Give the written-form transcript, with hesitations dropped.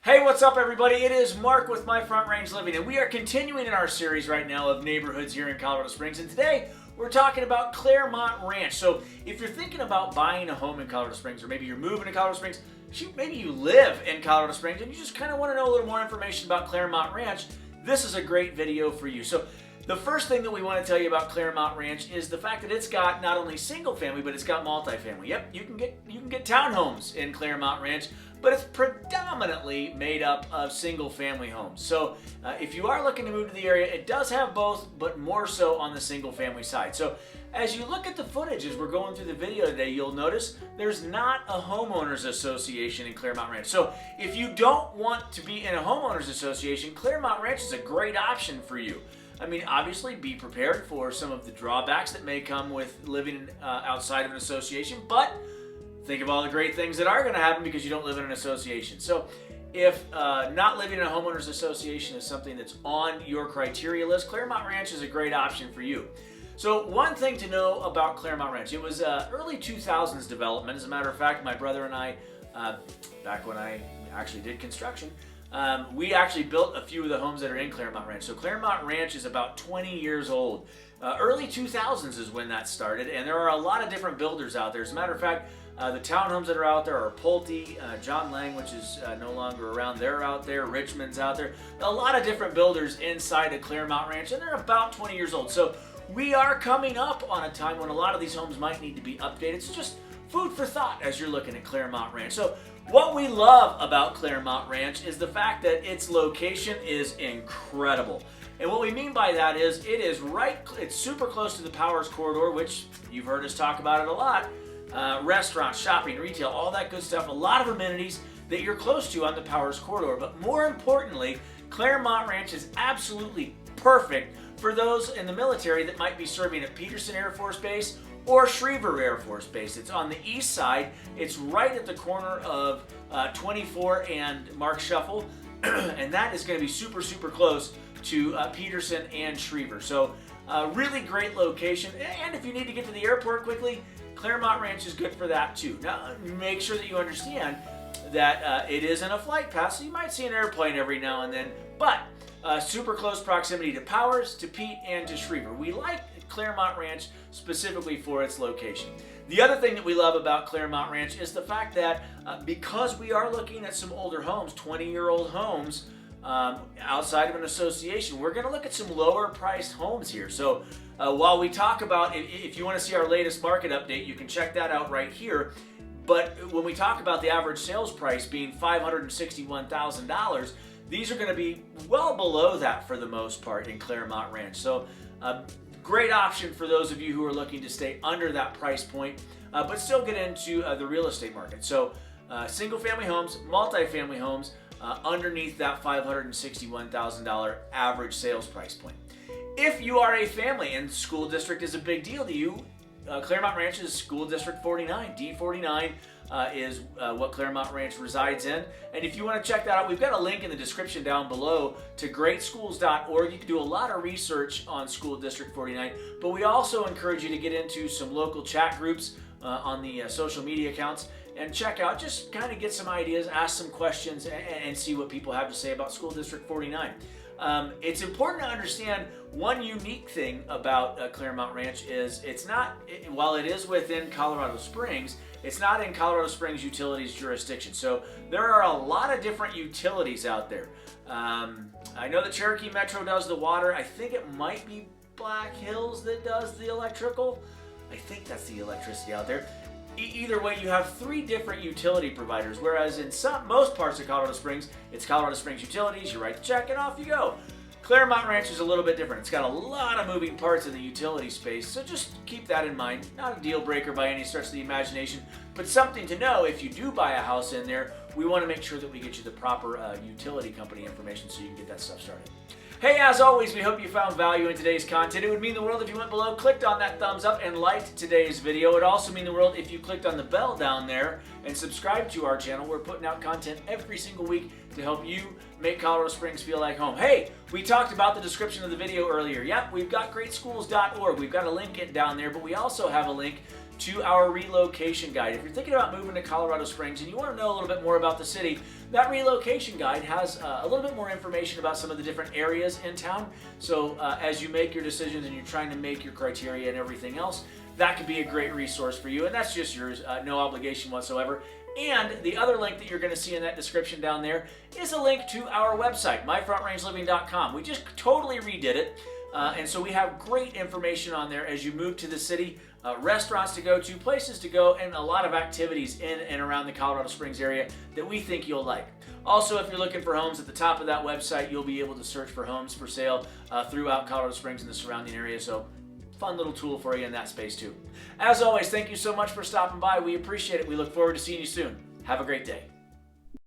Hey, what's up everybody? It is Mark with My Front Range Living, and we are continuing in our series right now of neighborhoods here in Colorado Springs, and today we're talking about Claremont Ranch. So if you're thinking about buying a home in Colorado Springs, or maybe you're moving to Colorado Springs, maybe you live in Colorado Springs and you just kind of want to know a little more information about Claremont Ranch, this is a great video for you. So the first thing that we want to tell you about Claremont Ranch is the fact that it's got not only single family, but it's got multifamily. Yep, you can get townhomes in Claremont Ranch, but it's predominantly made up of single family homes. So if you are looking to move to the area, it does have both, but more so on the single family side. So as you look at the footage as we're going through the video today, you'll notice there's not a homeowners association in Claremont Ranch. So if you don't want to be in a homeowners association, Claremont Ranch is a great option for you. I mean, obviously be prepared for some of the drawbacks that may come with living outside of an association, but think of all the great things that are going to happen because you don't live in an association. So if not living in a homeowners association is something that's on your criteria list, Claremont Ranch is a great option for you. So one thing to know about Claremont Ranch, it was early 2000s development. As a matter of fact, my brother and I, back when I actually did construction, we actually built a few of the homes that are in Claremont Ranch. So Claremont Ranch is about 20 years old. Early 2000s is when that started, and there are a lot of different builders out there. As a matter of fact, the townhomes that are out there are Pulte, John Lang, which is no longer around, they're out there, Richmond's out there. A lot of different builders inside of Claremont Ranch, and they're about 20 years old. So we are coming up on a time when a lot of these homes might need to be updated. It's just food for thought as you're looking at Claremont Ranch. So what we love about Claremont Ranch is the fact that its location is incredible. And what we mean by that is it's super close to the Powers Corridor, which you've heard us talk about it a lot. Restaurants, shopping, retail, all that good stuff. A lot of amenities that you're close to on the Powers Corridor. But more importantly, Claremont Ranch is absolutely perfect for those in the military that might be serving at Peterson Air Force Base or Shriever Air Force Base. It's on the east side. It's right at the corner of 24 and Marksheffel, and that is going to be super, super close to Peterson and Shriever. So really great location. And if you need to get to the airport quickly, Claremont Ranch is good for that too. Now, make sure that you understand that it isn't a flight path, so you might see an airplane every now and then, but super close proximity to Powers, to Pete, and to Shriever. We like Claremont Ranch specifically for its location. The other thing that we love about Claremont Ranch is the fact that because we are looking at some older homes, 20-year-old homes, outside of an association, we're going to look at some lower priced homes here. So while we talk about, if you want to see our latest market update, you can check that out right here. But when we talk about the average sales price being $561,000, these are going to be well below that for the most part in Claremont Ranch. So great option for those of you who are looking to stay under that price point, but still get into the real estate market. So single family homes, multifamily homes, underneath that $561,000 average sales price point. If you are a family and school district is a big deal to you, Claremont Ranch is School District 49. D49 is what Claremont Ranch resides in. And if you want to check that out, we've got a link in the description down below to greatschools.org. You can do a lot of research on School District 49, but we also encourage you to get into some local chat groups on the social media accounts and check out, just kind of get some ideas, ask some questions, and see what people have to say about School District 49. It's important to understand one unique thing about Claremont Ranch is while it is within Colorado Springs, it's not in Colorado Springs Utilities jurisdiction. So there are a lot of different utilities out there. I know the Cherokee Metro does the water. I think it might be Black Hills that does the electrical. I think that's the electricity out there. Either way, you have three different utility providers, whereas in most parts of Colorado Springs, it's Colorado Springs Utilities, you write the check and off you go. Claremont Ranch is a little bit different. It's got a lot of moving parts in the utility space, so just keep that in mind. Not a deal breaker by any stretch of the imagination, but something to know if you do buy a house in there. We want to make sure that we get you the proper utility company information so you can get that stuff started. Hey, as always, we hope you found value in today's content. It would mean the world if you went below, clicked on that thumbs up, and liked today's video. It would also mean the world if you clicked on the bell down there and subscribed to our channel. We're putting out content every single week to help you make Colorado Springs feel like home. Hey, we talked about the description of the video earlier. Yep, we've got greatschools.org. We've got a link down there, but we also have a link to our relocation guide. If you're thinking about moving to Colorado Springs and you want to know a little bit more about the city, that relocation guide has a little bit more information about some of the different areas in town. So as you make your decisions and you're trying to make your criteria and everything else, that could be a great resource for you, and that's just yours, no obligation whatsoever. And the other link that you're going to see in that description down there is a link to our website, myfrontrangeliving.com. We just totally redid it, and so we have great information on there as you move to the city, restaurants to go to, places to go, and a lot of activities in and around the Colorado Springs area that we think you'll like. Also, if you're looking for homes, at the top of that website, you'll be able to search for homes for sale throughout Colorado Springs and the surrounding area. So fun little tool for you in that space too. As always, thank you so much for stopping by. We appreciate it. We look forward to seeing you soon. Have a great day.